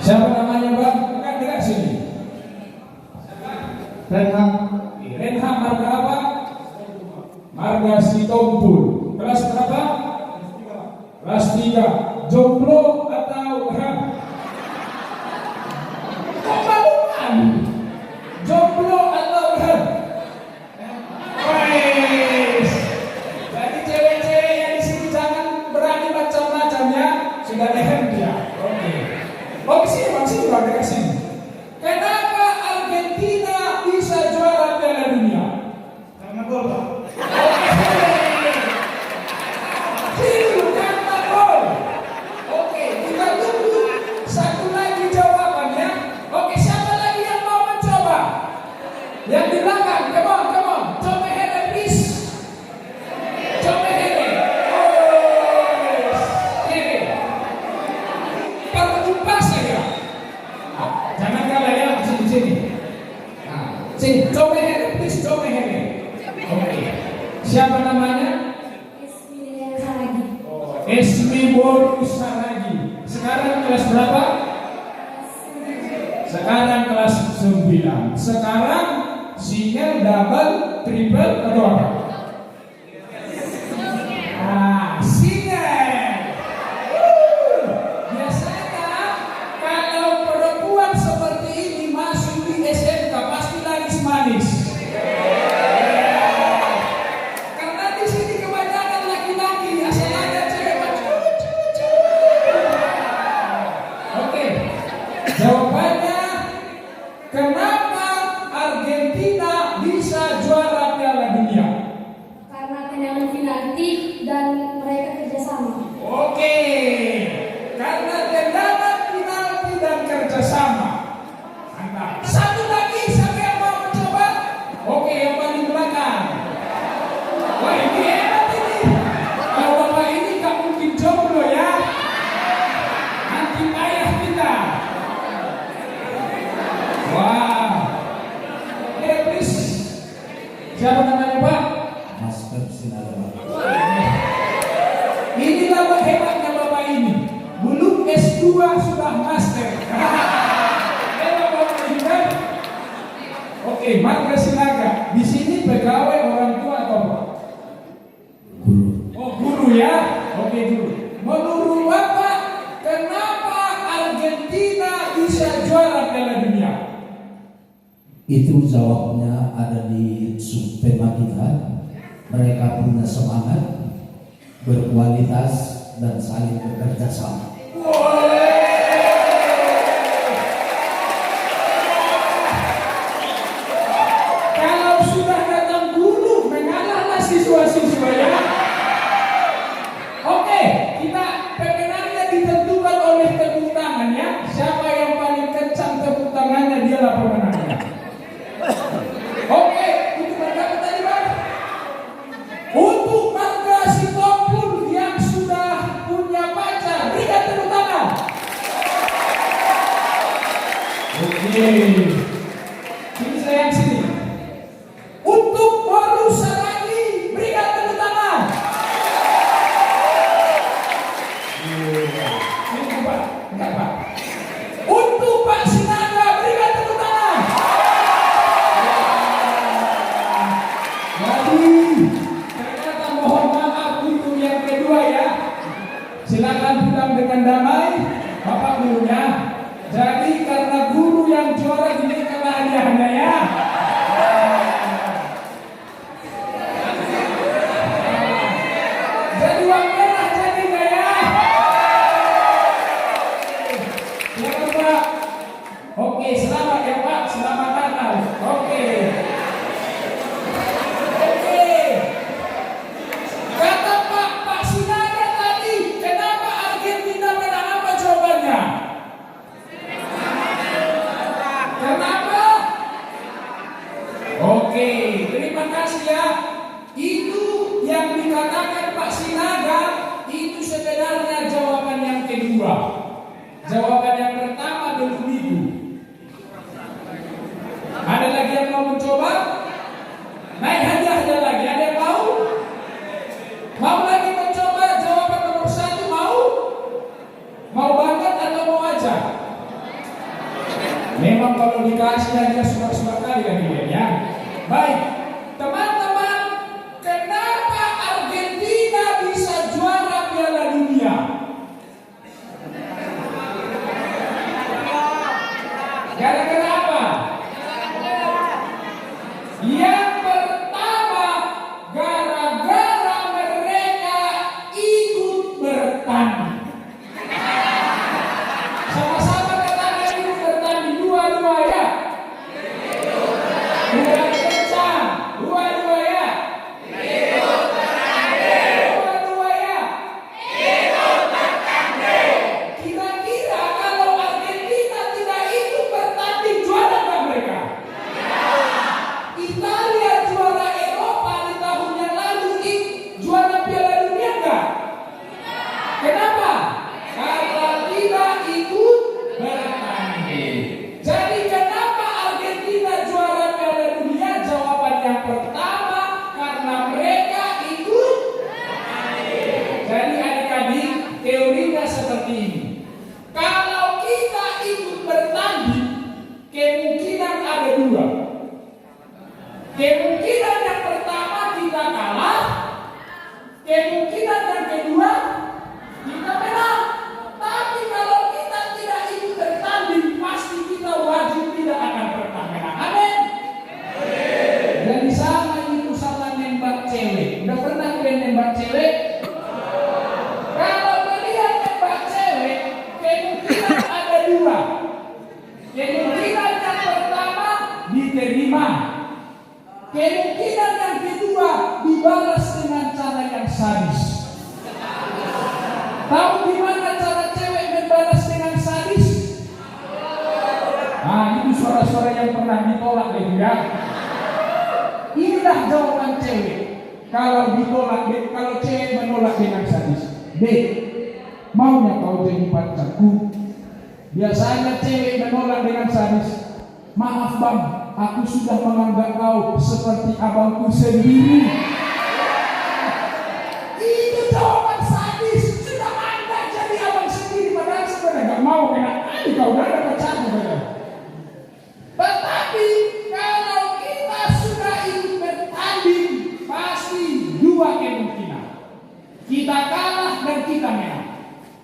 Siapa namanya Bang? Dekat sini. Renham marga apa? Marga Sitompul. Kelas berapa? Kelas 3. Jomblo atau kemaluan? Jomblo atau jadi cewek-cewek yang di sini jangan berani macam-macam ya. Sudah leher dia. Oke. Oh sini Bang, dekat sini. Kenapa Argentina bisa juara Piala Dunia? Karena gol, Pak. Karena gol. Oke, kita tunggu satu lagi jawabannya. Oke, siapa lagi yang mau mencoba? Yang di belakang, come on. Coba Hele, please. Coba Hele. Hele. Pakai pas saja. Jangan kalah ya, sini. Sini, coba Hele, please, coba Hele. Oke. Siapa namanya? Esmi Boru Saragi. Sekarang kelas berapa? Sekarang kelas 9. Sekarang single, double, triple atau apa? Single. Biasanya kalau perempuan seperti ini masuk di SMK pasti laris manis. Karena di sini kebanyakan laki-laki, asal ada cewek macam. Oke. Jawabannya, kenapa Argentina bisa juara Piala Dunia? Karena tendangan penalti dan mereka kerjasama. Oke, karena tendangan penalti dan kerjasama. Mantap. Satu lagi, siapa yang mau mencoba? Oke, yang paling belakang. Wah, ini enak ini. Kalau bapak ini gak mungkin jomblo ya. Nanti ayah kita. Wah. Oke, please. Siapa namanya Pak? Masker Sinaga. Inilah hebatnya bapak ini. Belum S2 sudah master. Hebat bapak ini kan? Oke, marga Sinaga. Di sini pegawai orang tua atau apa? Guru. Oh, guru ya. Oke, guru. Menurut bapak, kenapa Argentina bisa juara Piala Dunia? Itu jawabnya ada di subtema kita. Mereka punya semangat, berkualitas, dan saling bekerja sama. Kalau sudah datang guru, mengalahlah siswa-siswa ya. Oke, kita pemenangnya ditentukan oleh tepuk tangan ya. Siapa yang paling kencang tepuk tangannya, dialah pemenangnya. Oke, untuk marga apa tadi Bang? Untuk marga Sitompul yang sudah punya pacar, berikan tepuk tangan. Oke, ini sayang sini. Untuk Boru Saragi, berikan tepuk tangan. Ini Pak, enggak Pak. Untuk Pak Sinaga, berikan tepuk tangan. Jadi, ternyata mohon maaf untuk yang kedua ya. Silakan pulang dengan damai, Bapak gurunya. Jadi karena guru yang juara diberikan hadiahnya ya. Jadi uang merah jadi nggak ya? Silakan Pak. Oke, selamat ya Pak, selamat Natal. Oke. Kata Pak Sinaga tadi, kenapa Argentina menang, apa jawabannya? Kenapa? Oke, terima kasih ya. Itu yang dikatakan Pak Sinaga, itu sebenarnya jawaban yang kedua. Jawaban yang pertama belum itu. Ada lagi yang mau mencoba? Naik hadiahnya lagi, ada yang mau? Mau lagi mencoba jawaban nomor 1, mau? Mau banget atau mau aja? Memang kalau dikasih aja suka-suka kali kan ya. Baik, teman-teman, kenapa Argentina bisa juara Piala Dunia? Gara-gara apa? Yang pertama, gara-gara mereka ikut bertanding. Sama-sama katakan ikut bertanding. Dua-dua ya. Bukan kencang. Dua-dua ya. Dua-dua ya. Kira-kira kalau Argentina tidak ikut bertanding, juara nggak mereka? Italia juara Eropa di tahun yang lalu, juara Piala Dunia nggak? Kenapa? Karena tidak ikut bertanding. Jadi kenapa Argentina juara Piala Dunia? Jawaban yang pertama, karena mereka ikut bertanding. Jadi adik-adik, teorinya seperti ini. Kalau kita ikut bertanding, kemungkinan ada dua. Kemungkinan yang pertama kita kalah, kemungkinan yang kedua kita menang. Tapi kalau kita tidak ikut bertanding, pasti kita wajib tidak akan pernah menang. Amin. Jadi sama itu sama nembak cewek. Udah pernah kalian nembak cewek? Kalau kalian nembak cewek, kemungkinan ada dua. Kemungkinan yang pertama diterima. Kemungkinan yang kedua dibalas dengan cara yang sadis. Tahu gimana cara cewek membalas dengan sadis? Nah, itu suara-suara yang pernah ditolak ya. Inilah jawaban cewek. Kalau ditolak, kalau cewek menolak dengan sadis. Dek, maunya kau jadi pacarku? Biasanya cewek menolak dengan sadis. Maaf bang, aku sudah menganggap kau seperti abangku sendiri. Itu jawaban sadis. Sudah anggap jadi abang sendiri, padahal sebenarnya gak mau kena kali kau udah ada pacarmu. Tetapi kalau kita sudah ikut bertanding, pasti dua kemungkinan. Kita kalah dan kita menang.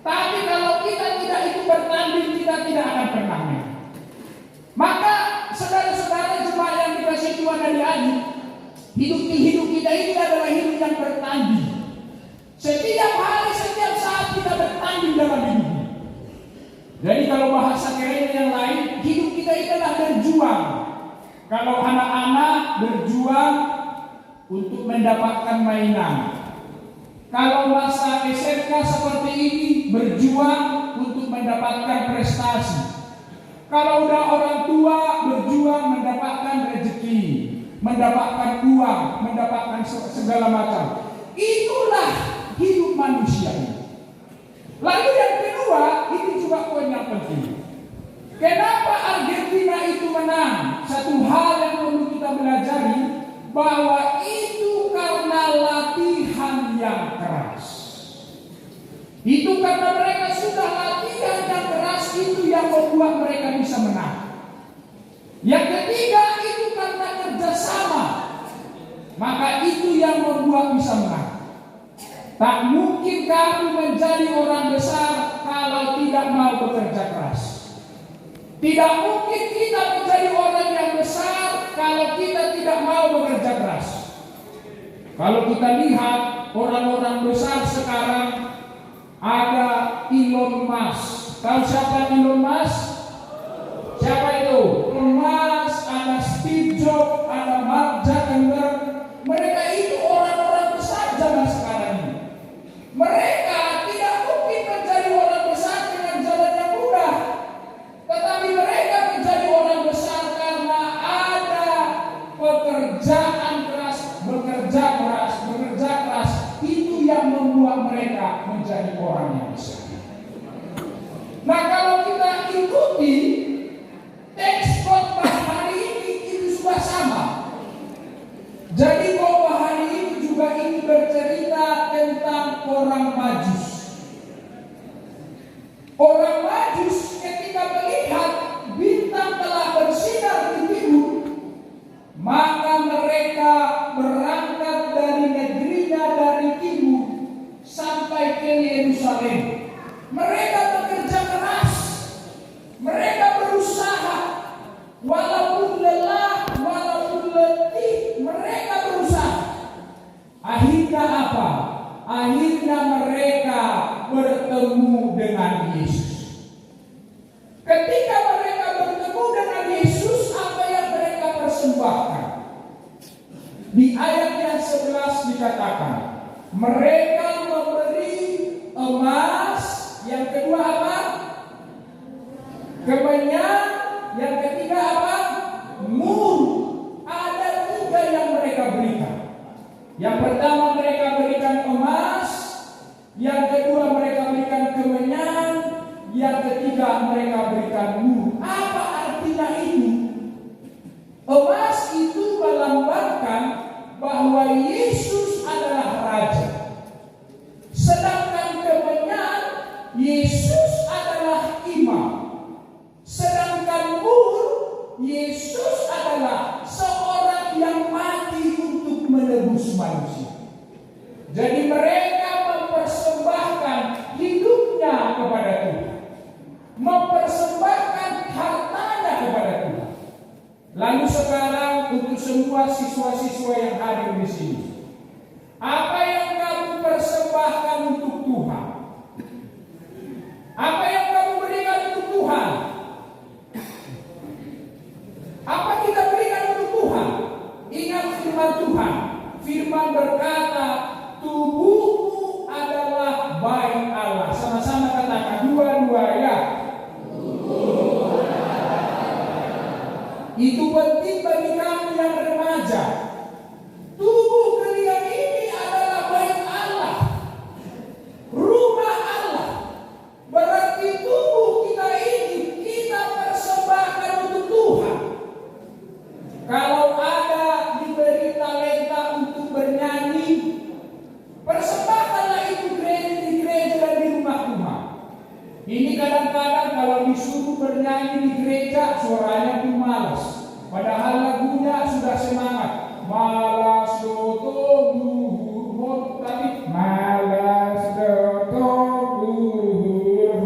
Tapi kalau kita tidak ikut bertanding, kita tidak akan pernah menang. Maka saudara-saudara jemaat yang dikasihi Tuhan adik-adik, hidup kita ini adalah hidup yang bertanding. Setiap hari, setiap saat kita bertanding dalam hidup ini. Jadi kalau bahasa kerennya yang lain, hidup kita ini adalah berjuang. Kalau anak-anak berjuang untuk mendapatkan mainan. Kalau masa SMK seperti ini berjuang untuk mendapatkan prestasi. Kalau udah orang tua berjuang mendapatkan rezeki, mendapatkan uang, mendapatkan segala macam. Itulah hidup manusia ini. Lalu yang kedua, ini juga poin yang penting. Kenapa Argentina itu menang? Satu hal yang perlu kita pelajari, bahwa itu karena latihan yang keras. Itu karena mereka sudah latihan yang keras, itu yang membuat mereka bisa menang. Yang ketiga, itu karena kerjasama. Maka itu yang membuat bisa menang. Tak mungkin kamu menjadi orang besar kalau tidak mau bekerja keras. Tidak mungkin kita menjadi orang yang besar kalau kita tidak mau bekerja keras. Kalau kita lihat orang-orang besar sekarang, ada Elon Musk. Tahu siapa Elon Musk? Siapa itu? Elon Musk, ada Steve Jobs, ada Mark Zuckerberg. Mereka itu orang-orang besar zaman sekarang ini. Mereka tidak mungkin menjadi orang besar dengan jalan yang mudah. Tetapi mereka menjadi orang besar karena ada pekerjaan keras, bekerja keras. Itu yang membuat mereka menjadi orang yang besar. Nah, kalau kita ikut katakan. Mereka memberi emas, yang kedua apa? Kemenyan, yang ketiga apa? Mur. Ada 3 yang mereka berikan. Yang pertama mereka berikan emas, yang kedua mereka berikan kemenyan, yang ketiga mereka berikan mur. Apa artinya ini? Emas itu melambangkan bahwa Yesus adalah Raja. Sedangkan kemenyan, Yesus adalah imam. Sedangkan mur, Yesus adalah seorang yang mati untuk menebus manusia. Jadi mereka mempersembahkan hidupnya kepada Tuhan, mempersembahkan hartanya kepada Tuhan. Lalu sekarang untuk semua siswa-siswa yang hadir di sini, apa yang kamu persembahkan untuk Tuhan? Apa yang kamu berikan untuk Tuhan? Apa kita berikan untuk Tuhan? Ingat firman Tuhan. Firman berkata, tubuhmu adalah bait Allah. Sama-sama katakan, dua-dua ya. Itu penting bagi kamu yang remaja. Tubuh kalian ini adalah bait Allah, rumah Allah. Berarti tubuh kita ini kita persembahkan untuk Tuhan. Kalau ada diberi talenta untuk bernyanyi, persembahkanlah itu di gereja dan di rumah-rumah. Ini kadang-kadang kalau disuruh bernyanyi di gereja, suaranya pun malas. Padahal lagunya sudah semangat. Malas doto luhur, tapi malas doto luhur.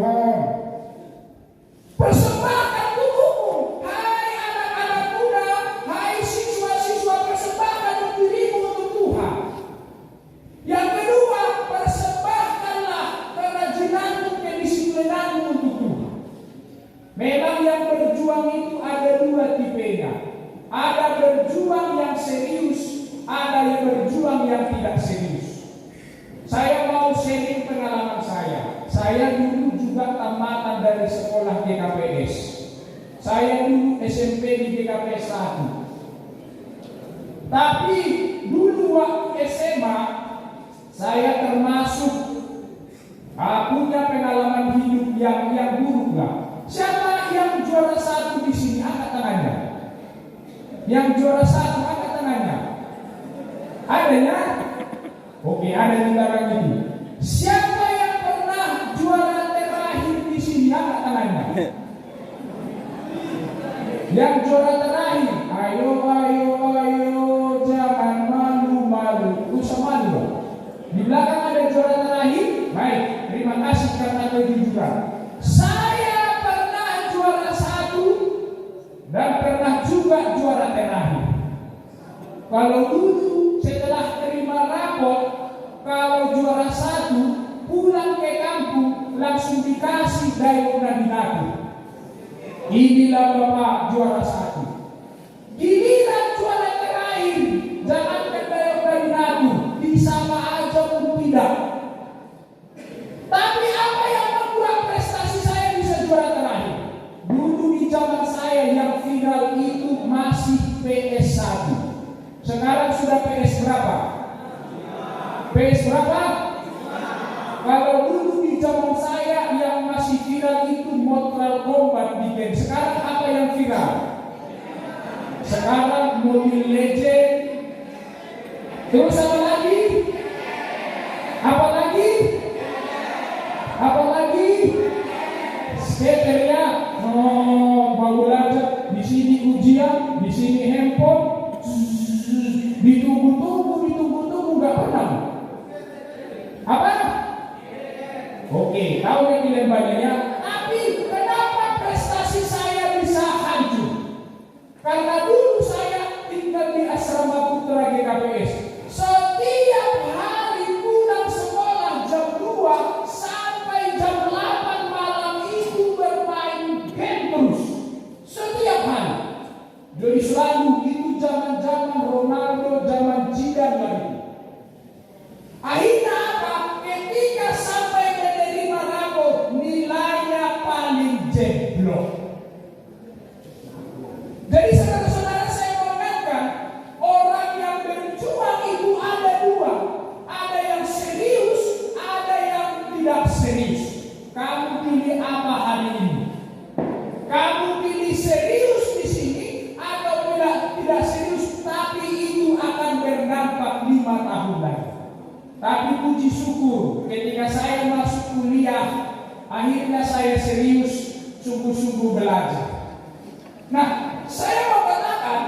Persembahkan tubuhmu, hai anak-anak muda, hai siswa-siswa, persembahkan dirimu untuk Tuhan. Yang kedua, persembahkanlah kerajinanmu, kedisiplinanmu untuk Tuhan. Memang yang berjuang itu ada 2 tipenya. Ada berjuang yang serius, ada yang berjuang yang tidak serius. Saya mau sharing pengalaman saya. Saya dulu juga tamatan dari sekolah GKPS. Saya dulu SMP di GKPS 1. Tapi dulu waktu SMA, saya termasuk punya pengalaman hidup yang buruk lah. Siapa yang juara 1 di sini? Angkat tangannya. Yang juara 1 angkat tangannya. Adanya? Oke, ada di belakang ini. Siapa yang pernah juara terakhir di sini? Angkat tangannya. Yang juara terakhir, ayo, jangan malu-malu. Usah malu. Di belakang ada juara terakhir. Baik, terima kasih karena kejujuran. Saya pernah juara 1 dan pernah juga juara terakhir. Kalau dulu setelah terima rapot, kalau juara 1 pulang ke kampung langsung dikasih daun dan binatu. Inilah Bapak juara 1. Giliran juara terakhir, jangan daun dan binatu, disama aja pun tidak. Tapi apa yang membuat prestasi saya bisa juara terakhir? Dulu di zaman saya yang viral itu masih PS1. Sekarang sudah PS berapa? PS berapa? Kalau dulu di zaman saya yang masih viral itu Mortal Kombat di game. Sekarang apa yang viral? Sekarang Mobile Legend. Terus apa lagi? Apa lagi? Apa lagi? Skater ya. Baru belajar. Di sini ujian, di sini handphone. Ditunggu nggak pernah. Apa? Oke, tahu yang dilembanya. Tapi kenapa prestasi saya bisa hancur? Karena dulu saya tinggal di asrama putra GKPS. Setiap hari pulang sekolah jam 2 sampai jam 8 malam itu bermain game terus. Setiap hari. Jadi selalu itu zaman-zaman Ronaldo, zaman Zidane lagi. bodoh. Jadi saudara-saudara, saya mau mengatakan orang yang berjuang itu ada dua. Ada yang serius, ada yang tidak serius. Kamu pilih apa hari ini? Kamu pilih serius di sini atau tidak serius, tapi itu akan berdampak 5 tahun lagi. Tapi puji syukur, ketika saya masuk kuliah, akhirnya saya serius, sungguh-sungguh belajar. Nah, saya mau katakan,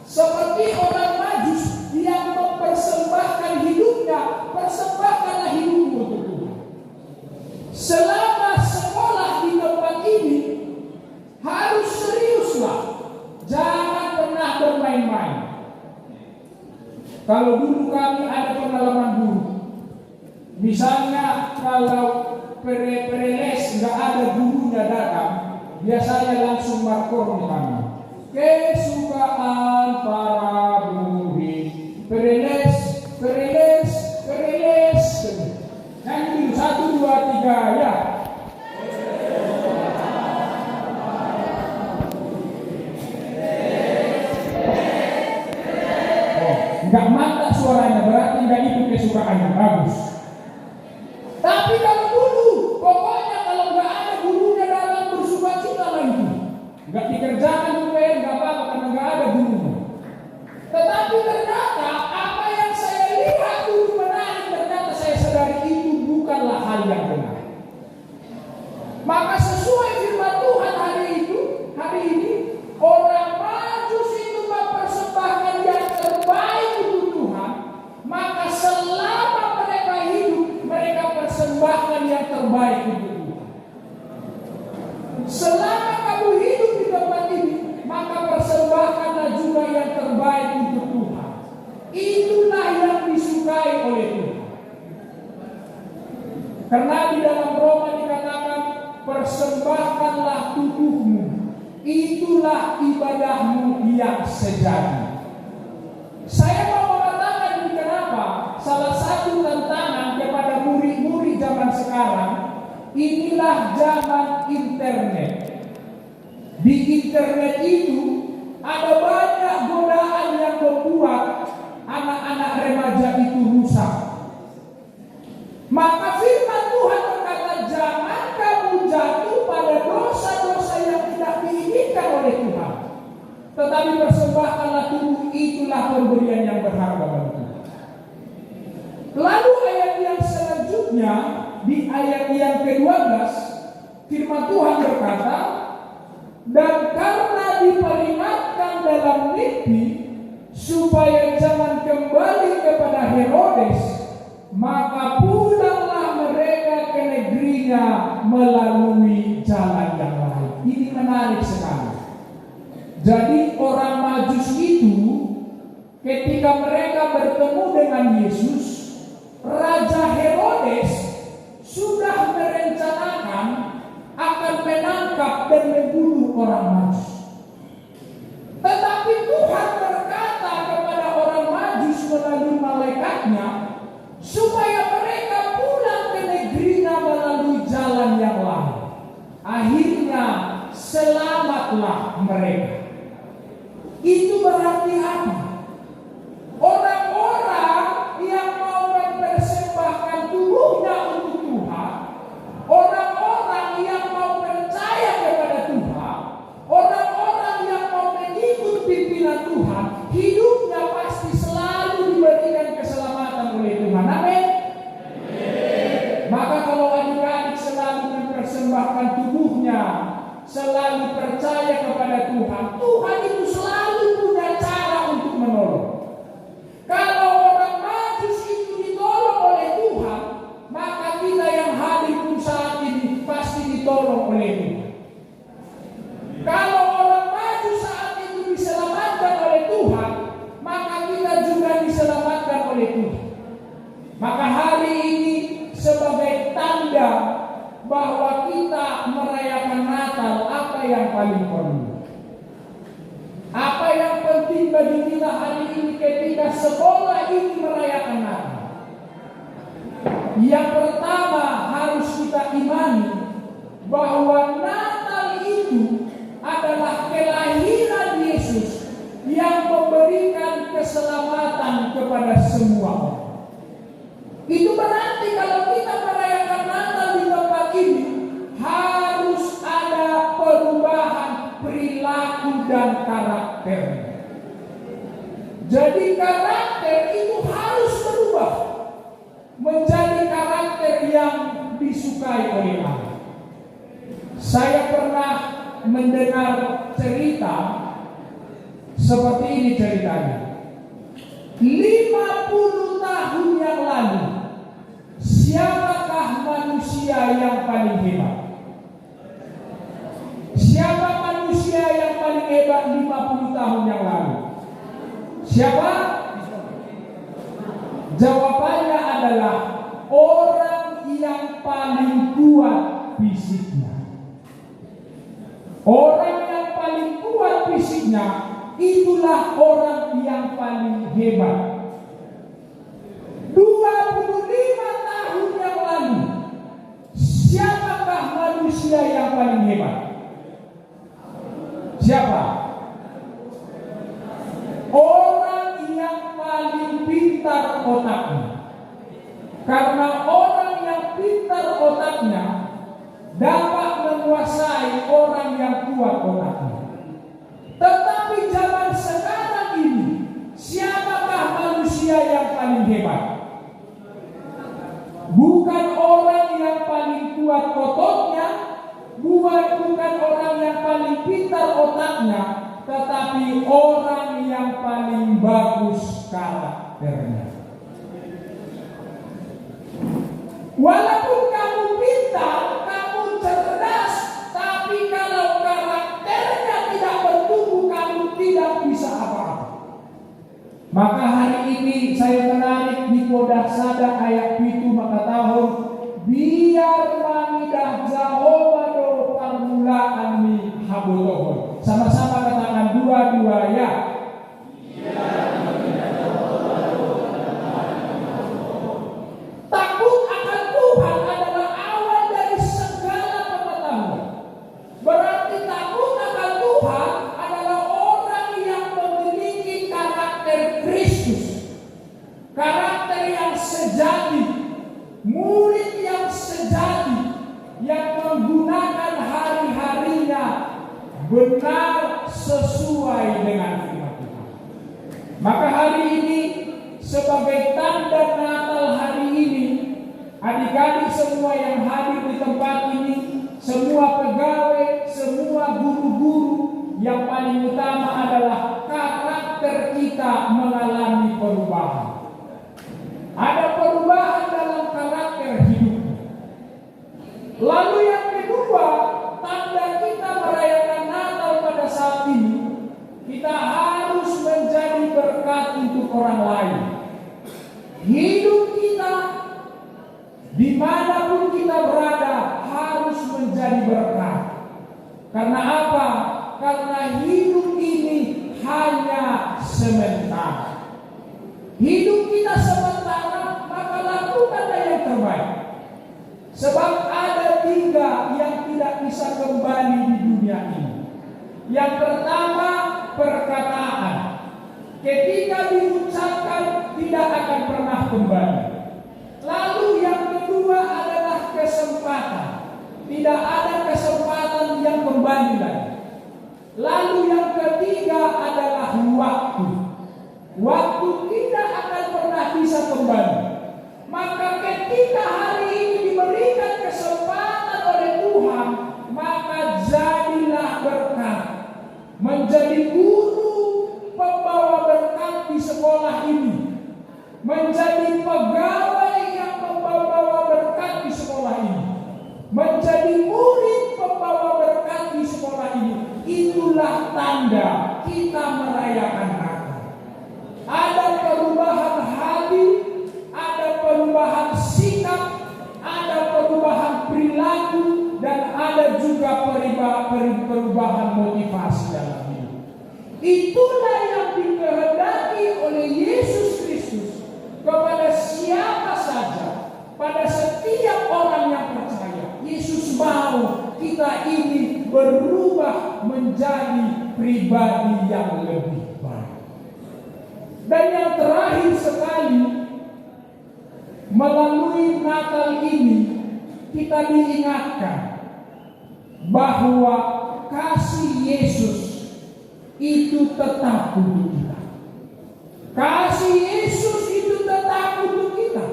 seperti orang Majus yang mempersembahkan hidupnya, persembahkanlah hidupmu untuk Tuhan. Selama sekolah di tempat ini, harus seriuslah, jangan pernah bermain-main. Kalau dulu kami ada pengalaman buruk, misalnya kalau pereles nggak ada gurunya datang, biasanya langsung markor di kami. Kesukaan para murid, pereles. Nyanyi 1, 2, 3 ya. Enggak mantap suaranya, berarti enggak itu kesukaannya, bagus. Tapi kalau dulu, pokoknya kalau enggak ada gurunya dalam bersukacita lah itu. Enggak dikerjakan UPN, enggak apa-apa karena enggak ada gurunya. Tetapi ternyata apa yang saya lihat dulu menarik, ternyata saya sadari itu bukanlah hal yang benar. Maka sesuai firman Tuhan hari ini, orang Majus itu mempersembahkan yang terbaik untuk Tuhan. Maka selama mereka hidup, mereka persembahkan yang terbaik untuk Tuhan. Selama kamu hidup di tempat ini, maka persembahkanlah juga yang terbaik untuk Tuhan. Itulah yang disukai oleh Tuhan. Karena di dalam Roma dikatakan, persembahkanlah tubuhmu, itulah ibadahmu yang sejati. Saya mau mengatakan ini kenapa? Salah satu tantangan kepada murid-murid zaman sekarang, inilah zaman internet. Di internet itu ada banyak godaan yang membuat anak-anak remaja itu rusak. Maka firman Tuhan berkata, jangan kamu jatuh pada dosa-dosa yang tidak diinginkan oleh Tuhan, tetapi persembahkanlah tubuh, itulah pemberian yang berharga bagi Tuhan. Lalu ayat yang selanjutnya, di ayat yang ke-12, firman Tuhan berkata, dan karena diperingatkan dalam mimpi supaya jangan kembali kepada Herodes, maka pulanglah mereka ke negerinya melalui jalan yang lain. Ini menarik sekali. Jadi orang Majus itu ketika mereka bertemu dengan Yesus, Raja Herodes sudah merencanakan akan menangkap dan membunuh orang Majus. Tetapi Tuhan berkata kepada orang Majus melalui malaikatnya, supaya mereka pulang ke negerinya melalui jalan yang lain. Akhirnya selamatlah mereka. Itu berarti apa? Orang-orang yang mau mempersembahkan tubuhnya untuk Tuhan, orang-orang yang mau percaya kepada Tuhan, orang-orang yang mau mengikut pimpinan Tuhan, hidupnya pasti selalu diberikan keselamatan oleh Tuhan. Amin. Maka kalau adik-adik selalu mempersembahkan tubuhnya, selalu percaya kepada Tuhan, Tuhan itu selalu punya cara untuk menolong. Kalau orang Majus itu ditolong oleh Tuhan, maka kita yang hadir pun saat ini pasti ditolong oleh Tuhan. Kalau orang Majus saat itu diselamatkan oleh Tuhan, maka kita juga diselamatkan oleh Tuhan. Maka hari ini sebagai tanda bahwa kita merayakan Natal, apa yang paling perlu? Apa yang penting bagi kita hari ini ketika sekolah ini merayakan Natal? Yang pertama harus kita imani bahwa Natal itu kepada semua orang. Itu berarti kalau kita merayakan Natal di tempat ini harus ada perubahan perilaku dan karakter. Jadi karakter itu harus berubah menjadi karakter yang disukai oleh Allah. Saya pernah mendengar cerita seperti ini ceritanya. 50 tahun yang lalu, siapakah manusia yang paling hebat? Siapa manusia yang paling hebat 50 tahun yang lalu? Siapa? Jawabannya adalah orang yang paling kuat fisiknya. Orang yang paling kuat fisiknya, itulah orang yang paling hebat. 25 tahun yang lalu, siapakah manusia yang paling hebat? Siapa? Orang yang paling pintar otaknya. Karena orang yang pintar otaknya dapat menguasai orang yang kuat otaknya. Tetapi zaman sekarang ini, siapakah manusia yang paling hebat? Bukan orang yang paling kuat ototnya, bukan orang yang paling pintar otaknya, tetapi orang yang paling bagus karakternya. Walaupun kamu pintar, kamu cerdas, tapi kalau karakternya tidak bertumbuh, kamu tidak bisa apa-apa. Maka hari ini saya menarik di Kodasada ayat 7 maka tahun biar manidah jahobado permulaan mi habotohon. Sama-sama katakan dua-dua ya. Takut akan Tuhan adalah awal dari segala pengetahuan. Berarti takut akan Tuhan adalah orang yang memiliki karakter Kristus, karakter yang sejati, murid yang sejati, yang menggunakan hari-harinya benar sesuai dengan firman Tuhan. Maka hari ini sebagai tanda Natal hari ini, adik-adik semua yang hadir di tempat ini, semua pegawai, semua guru-guru, yang paling utama adalah karakter kita mengalami perubahan. Ada perubahan dalam karakter hidup. Lalu yang kedua, tanda kita merayakan Natal pada saat ini, kita harus menjadi berkat untuk orang lain. Hidup kita dimanapun kita berada harus menjadi berkat. Karena apa? Karena hidup ini hanya sementara. Hidup kita sementara, maka lakukanlah yang terbaik. Sebab ada 3 yang tidak bisa kembali di dunia ini. Yang pertama, perkataan. Ketika diucapkan tidak akan pernah kembali. Lalu yang kedua adalah kesempatan. Tidak ada kesempatan yang kembali lagi. Lalu yang ketiga adalah waktu. Waktu tidak akan pernah bisa kembali. Maka ketika hari ini diberikan kesempatan oleh Tuhan, maka jadilah berkat. Menjadi guru pembawa berkat di sekolah ini. Menjadi pegawai yang membawa berkat di sekolah ini. Menjadi murid pembawa berkat di sekolah ini. Itulah tanda kita merayakan Natal. Ada perubahan hati, ada perubahan sikap, ada perubahan perilaku, dan ada juga perubahan motivasi dalam hidup. Itulah yang dikehendaki oleh Yesus Kristus kepada siapa saja, pada setiap orang yang percaya. Yesus mau kita ini berubah menjadi pribadi yang lebih baik. Dan yang terakhir sekali, melalui Natal ini kita diingatkan bahwa kasih Yesus itu tetap untuk kita. Kasih Yesus itu tetap untuk kita.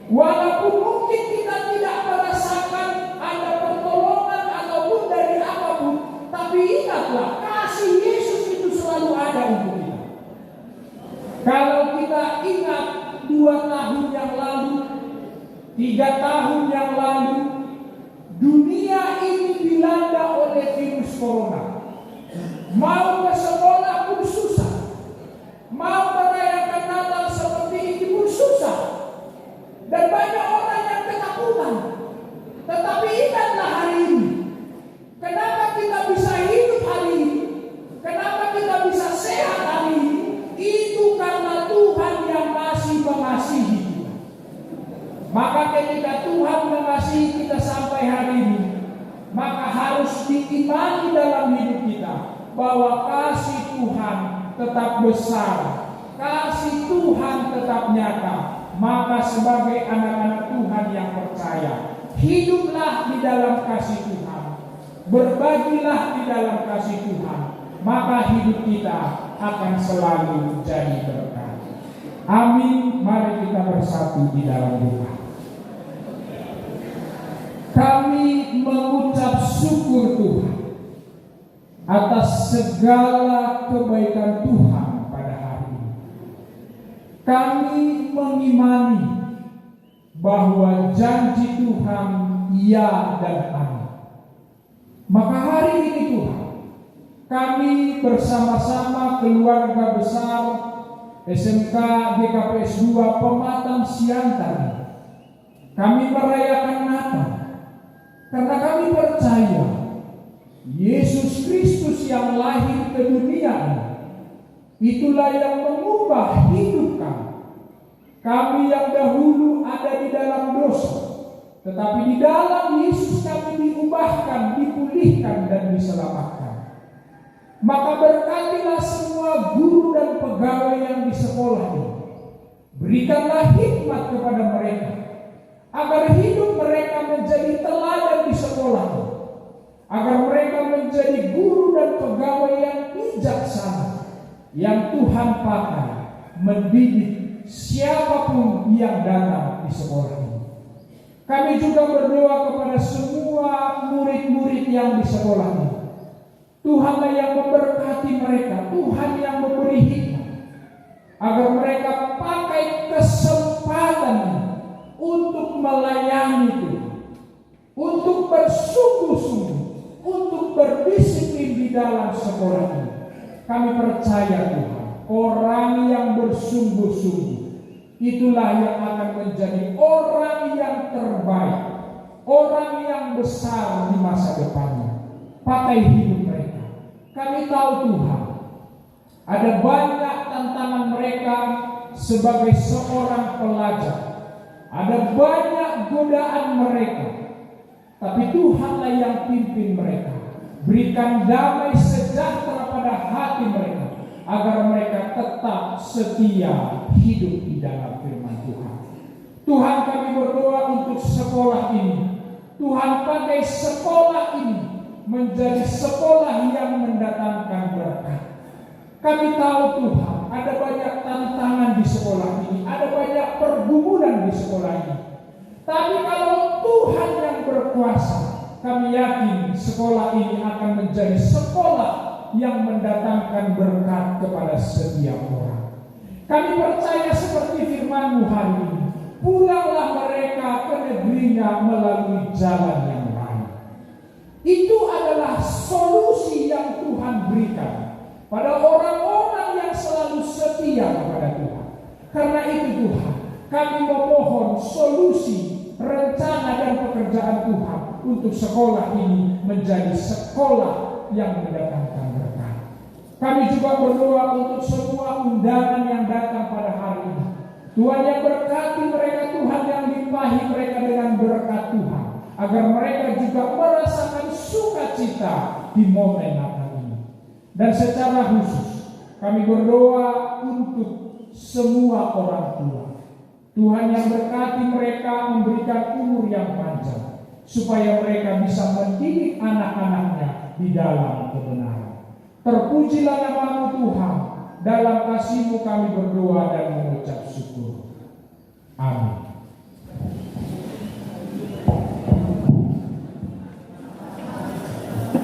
Walaupun mungkin kita tidak merasakan ada pertolongan ataupun dari apapun, tapi ingatlah kasih Yesus itu selalu ada untuk kita. Kalau kita ingat 2 tahun yang lalu, 3 tahun yang lalu, dunia ini dilanda oleh virus corona. Mau ke sekolah pun susah, mau merayakan Natal seperti ini pun susah, dan banyak orang yang ketakutan. Tetapi ingatlah hari ini, kenapa kita bisa hidup hari ini, kenapa kita bisa sehat hari ini, itu karena Tuhan yang masih mengasihi kita. Maka ketika Tuhan mengasihi kita sampai hari ini, maka harus diimani dalam hidup kita bahwa kasih Tuhan tetap besar, kasih Tuhan tetap nyata. Maka sebagai anak-anak Tuhan yang percaya, hiduplah di dalam kasih Tuhan, berbagilah di dalam kasih Tuhan, maka hidup kita akan selalu jadi berkat. Amin. Mari kita bersatu di dalam doa. Kami mengucap syukur Tuhan atas segala kebaikan Tuhan pada hari ini. Kami mengimani bahwa janji Tuhan ya dan amin. Maka hari ini Tuhan, kami bersama-sama keluarga besar SMK GKPS 2 Pematang Siantar, kami merayakan Natal karena kami percaya Yesus Kristus yang lahir ke dunia ini, itulah yang mengubah hidup kami. Kami yang dahulu ada di dalam dosa, tetapi di dalam Yesus kami diubahkan, dipulihkan dan diselamatkan. Maka berkatilah semua guru dan pegawai yang di sekolah ini. Berikanlah hikmat kepada mereka, agar hidup mereka menjadi teladan di sekolah ini, agar mereka menjadi guru dan pegawai yang bijaksana, yang Tuhan pakai mendidik siapapun yang datang di sekolah ini. Kami juga berdoa kepada semua murid-murid yang di sekolah ini. Tuhanlah yang memberkati mereka, Tuhan yang memberi hikmat, agar mereka pakai kesempatan untuk melayani Tuhan, untuk bersungguh-sungguh, untuk berdisiplin di dalam sekolah ini. Kami percaya Tuhan, orang yang bersungguh-sungguh itulah yang akan menjadi orang yang terbaik, orang yang besar di masa depannya. Pakai hidup mereka. Kami tahu Tuhan, ada banyak tantangan mereka sebagai seorang pelajar, ada banyak godaan mereka, tapi Tuhanlah yang pimpin mereka. Berikan damai sejahtera pada hati mereka, agar mereka tetap setia hidup di dalam firman Tuhan. Tuhan, kami berdoa untuk sekolah ini. Tuhan, pakai sekolah ini menjadi sekolah yang mendatangkan berkat. Kami tahu Tuhan, ada banyak tantangan di sekolah ini, ada banyak pergumulan di sekolah ini. Tapi kalau Tuhan yang berkuasa, kami yakin sekolah ini akan menjadi sekolah yang mendatangkan berkat kepada setiap orang. Kami percaya seperti firman-Mu hari ini, pulanglah mereka ke negerinya melalui jalan yang lain. Itu adalah solusi yang Tuhan berikan pada orang-orang yang selalu setia kepada Tuhan. Karena itu Tuhan, kami memohon solusi, rencana dan pekerjaan Tuhan untuk sekolah ini menjadi sekolah yang mendatangkan berkat. Kami juga berdoa untuk semua undangan yang datang pada hari ini. Tuhan yang berkati mereka, Tuhan yang limpahi mereka dengan berkat Tuhan, agar mereka juga merasakan sukacita di momen Natal ini. Dan secara khusus kami berdoa untuk semua orang tua. Tuhan yang berkati mereka memberikan umur yang panjang, supaya mereka bisa mendidik anak-anaknya di dalam kebenaran. Terpujilah nama-Mu Tuhan. Dalam kasih-Mu kami berdoa dan mengucap syukur. Amin.